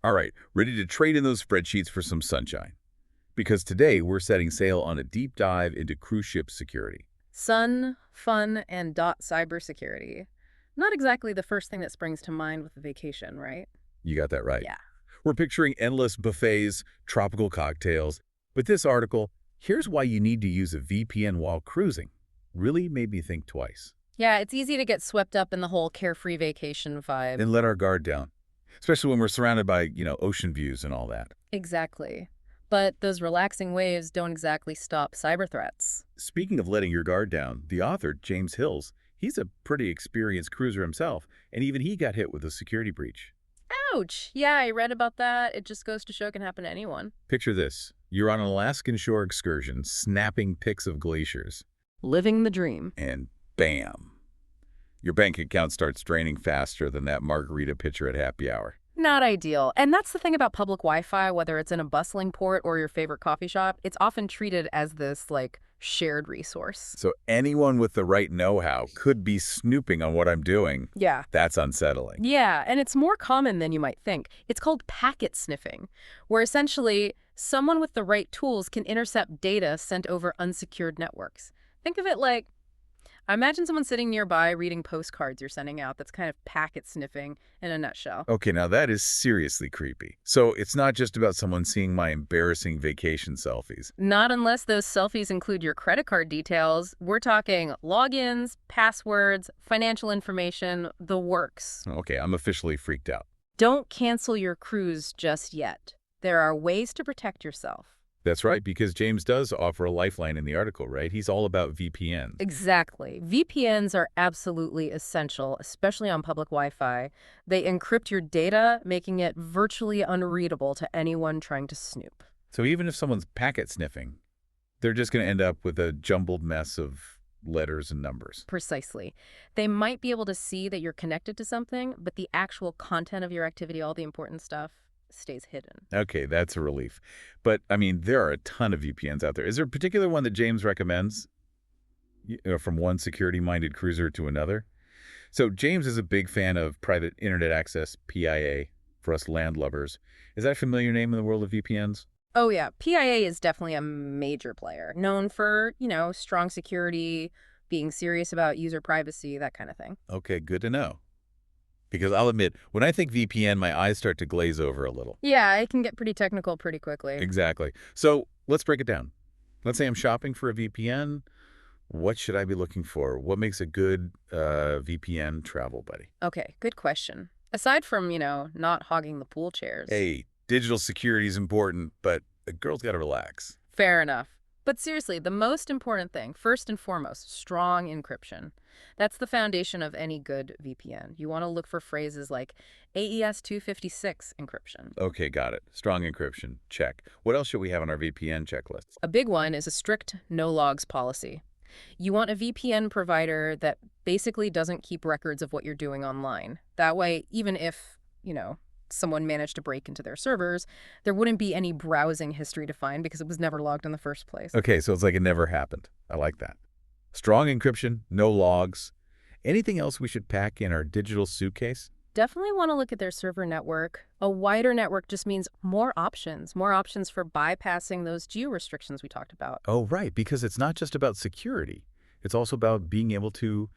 All right, ready to trade in those spreadsheets for some sunshine. Because today we're setting sail on a deep dive into cruise ship security. Sun, fun, and cybersecurity. Not exactly the first thing that springs to mind with a vacation, right? You got that right. Yeah. We're picturing endless buffets, tropical cocktails. But this article, here's why you need to use a VPN while cruising, really made me think twice. Yeah, it's easy to get swept up in the whole carefree vacation vibe. And let our guard down, especially when we're surrounded by, ocean views and all that. Exactly. But those relaxing waves don't exactly stop cyber threats. Speaking of letting your guard down, the author, James Hills, he's a pretty experienced cruiser himself, and even he got hit with a security breach. Ouch! Yeah, I read about that. It just goes to show it can happen to anyone. Picture this. You're on an Alaskan shore excursion, snapping pics of glaciers, Living the dream. and bam! Your bank account starts draining faster than that margarita pitcher at happy hour. Not ideal. And that's the thing about public Wi-Fi, whether it's in a bustling port or your favorite coffee shop, it's often treated as this, shared resource. So anyone with the right know-how could be snooping on what I'm doing. Yeah. That's unsettling. Yeah, and it's more common than you might think. It's called packet sniffing, where essentially someone with the right tools can intercept data sent over unsecured networks. Think of it like, imagine someone sitting nearby reading postcards you're sending out. That's kind of packet sniffing in a nutshell. Okay, now that is seriously creepy. So it's not just about someone seeing my embarrassing vacation selfies. Not unless those selfies include your credit card details. We're talking logins, passwords, financial information, the works. Okay, I'm officially freaked out. Don't cancel your cruise just yet. There are ways to protect yourself. That's right, because James does offer a lifeline in the article, right? He's all about VPNs. Exactly. VPNs are absolutely essential, especially on public Wi-Fi. They encrypt your data, making it virtually unreadable to anyone trying to snoop. So even if someone's packet sniffing, they're just going to end up with a jumbled mess of letters and numbers. Precisely. They might be able to see that you're connected to something, but the actual content of your activity, all the important stuff, stays hidden. Okay, that's a relief. But, I mean, there are a ton of VPNs out there. Is there a particular one that James recommends, from one security-minded cruiser to another? So James is a big fan of private internet access, PIA, for us landlubbers. Is that a familiar name in the world of VPNs? Oh yeah, PIA is definitely a major player, known for, strong security, being serious about user privacy, that kind of thing. Okay, good to know. Because I'll admit, when I think VPN, my eyes start to glaze over a little. Yeah, it can get pretty technical pretty quickly. Exactly. So let's break it down. Let's say I'm shopping for a VPN. What should I be looking for? What makes a good VPN travel buddy? Okay, good question. Aside from, not hogging the pool chairs. Hey, digital security is important, but a girl's got to relax. Fair enough. But seriously, the most important thing, first and foremost, strong encryption. That's the foundation of any good VPN. You want to look for phrases like AES 256 encryption. Okay, got it. Strong encryption. Check. What else should we have on our VPN checklist? A big one is a strict no logs policy. You want a VPN provider that basically doesn't keep records of what you're doing online. That way, even if, someone managed to break into their servers, there wouldn't be any browsing history to find because it was never logged in the first place. Okay, so it's like it never happened. I like that. Strong encryption, no logs. Anything else we should pack in our digital suitcase? Definitely want to look at their server network. A wider network just means more options for bypassing those geo restrictions we talked about. Oh, right, because it's not just about security. It's also about being able to,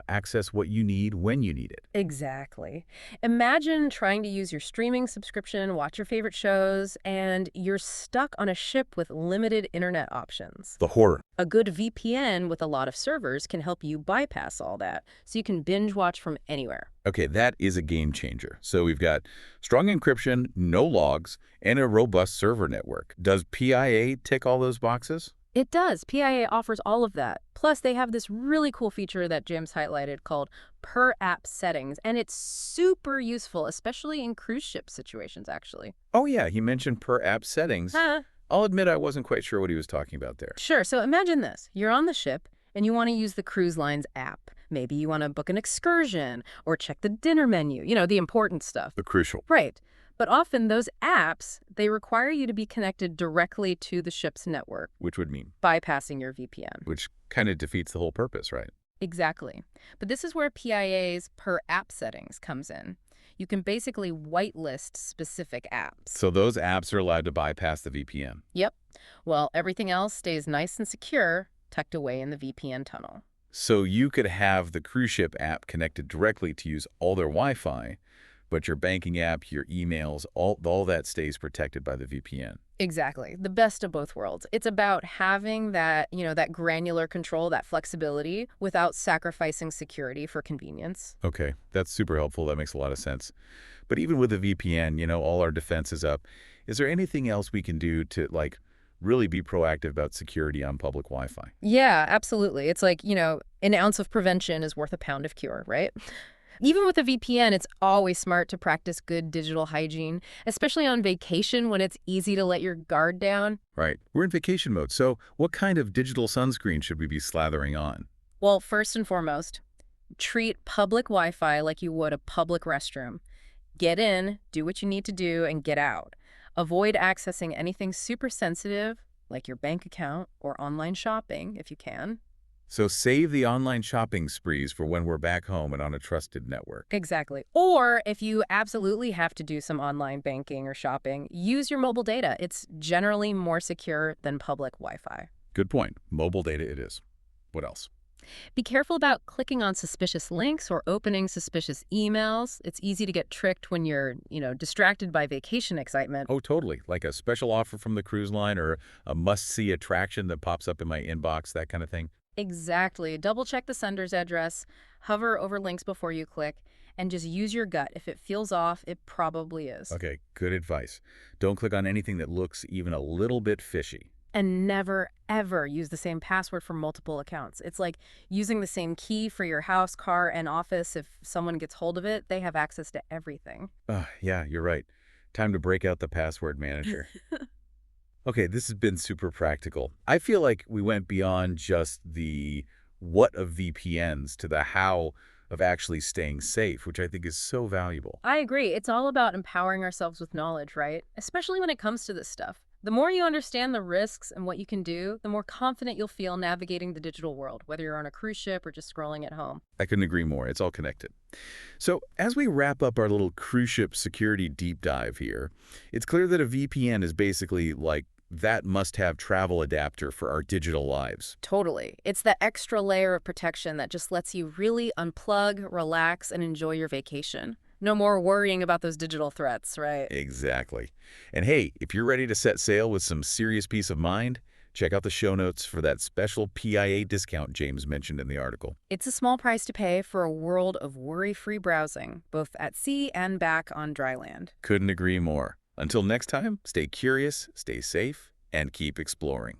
access what you need when you need it. Exactly. Imagine trying to use your streaming subscription, watch your favorite shows, and you're stuck on a ship with limited internet options. The horror. A good VPN with a lot of servers can help you bypass all that, so you can binge watch from anywhere. Okay, that is a game changer. So we've got strong encryption, no logs, and a robust server network. Does PIA tick all those boxes? It does. PIA offers all of that. Plus, they have this really cool feature that James highlighted called per-app settings, and it's super useful, especially in cruise ship situations, actually. Oh, yeah, he mentioned per-app settings. Huh? I'll admit I wasn't quite sure what he was talking about there. Sure. So imagine this. You're on the ship, and you want to use the cruise line's app. Maybe you want to book an excursion or check the dinner menu, the important stuff. The crucial. Right. But often those apps, they require you to be connected directly to the ship's network, Which would mean? bypassing your VPN. Which kind of defeats the whole purpose, right? Exactly. But this is where PIA's per-app settings comes in. You can basically whitelist specific apps. So those apps are allowed to bypass the VPN. Yep. Well, everything else stays nice and secure, tucked away in the VPN tunnel. So you could have the cruise ship app connected directly to use all their Wi-Fi, but your banking app, your emails, all that stays protected by the VPN. Exactly. The best of both worlds. It's about having that, that granular control, that flexibility without sacrificing security for convenience. Okay, that's super helpful. That makes a lot of sense. But even with the VPN, all our defenses up. Is there anything else we can do to, like, really be proactive about security on public Wi-Fi? Yeah, absolutely. It's like, an ounce of prevention is worth a pound of cure, right? Even with a VPN, it's always smart to practice good digital hygiene, especially on vacation when it's easy to let your guard down. Right. We're in vacation mode, so what kind of digital sunscreen should we be slathering on? Well, first and foremost, treat public Wi-Fi like you would a public restroom. Get in, do what you need to do, and get out. Avoid accessing anything super sensitive, like your bank account or online shopping, if you can. So save the online shopping sprees for when we're back home and on a trusted network. Exactly. Or if you absolutely have to do some online banking or shopping, use your mobile data. It's generally more secure than public Wi-Fi. Good point. Mobile data it is. What else? Be careful about clicking on suspicious links or opening suspicious emails. It's easy to get tricked when you're, distracted by vacation excitement. Oh, totally. Like a special offer from the cruise line or a must-see attraction that pops up in my inbox, that kind of thing. Exactly. Double check the sender's address, hover over links before you click, and just use your gut. If it feels off, it probably is. Okay, good advice. Don't click on anything that looks even a little bit fishy. And never, ever use the same password for multiple accounts. It's like using the same key for your house, car, and office. If someone gets hold of it, they have access to everything. Yeah, you're right. Time to break out the password manager. Okay, this has been super practical. I feel like we went beyond just the what of VPNs to the how of actually staying safe, which I think is so valuable. I agree. It's all about empowering ourselves with knowledge, right? Especially when it comes to this stuff. The more you understand the risks and what you can do, the more confident you'll feel navigating the digital world, whether you're on a cruise ship or just scrolling at home. I couldn't agree more. It's all connected. So as we wrap up our little cruise ship security deep dive here, it's clear that a VPN is basically like that must-have travel adapter for our digital lives. Totally. It's that extra layer of protection that just lets you really unplug, relax, and enjoy your vacation. No more worrying about those digital threats, right? Exactly. And hey, if you're ready to set sail with some serious peace of mind, check out the show notes for that special PIA discount James mentioned in the article. It's a small price to pay for a world of worry-free browsing, both at sea and back on dry land. Couldn't agree more. Until next time, stay curious, stay safe, and keep exploring.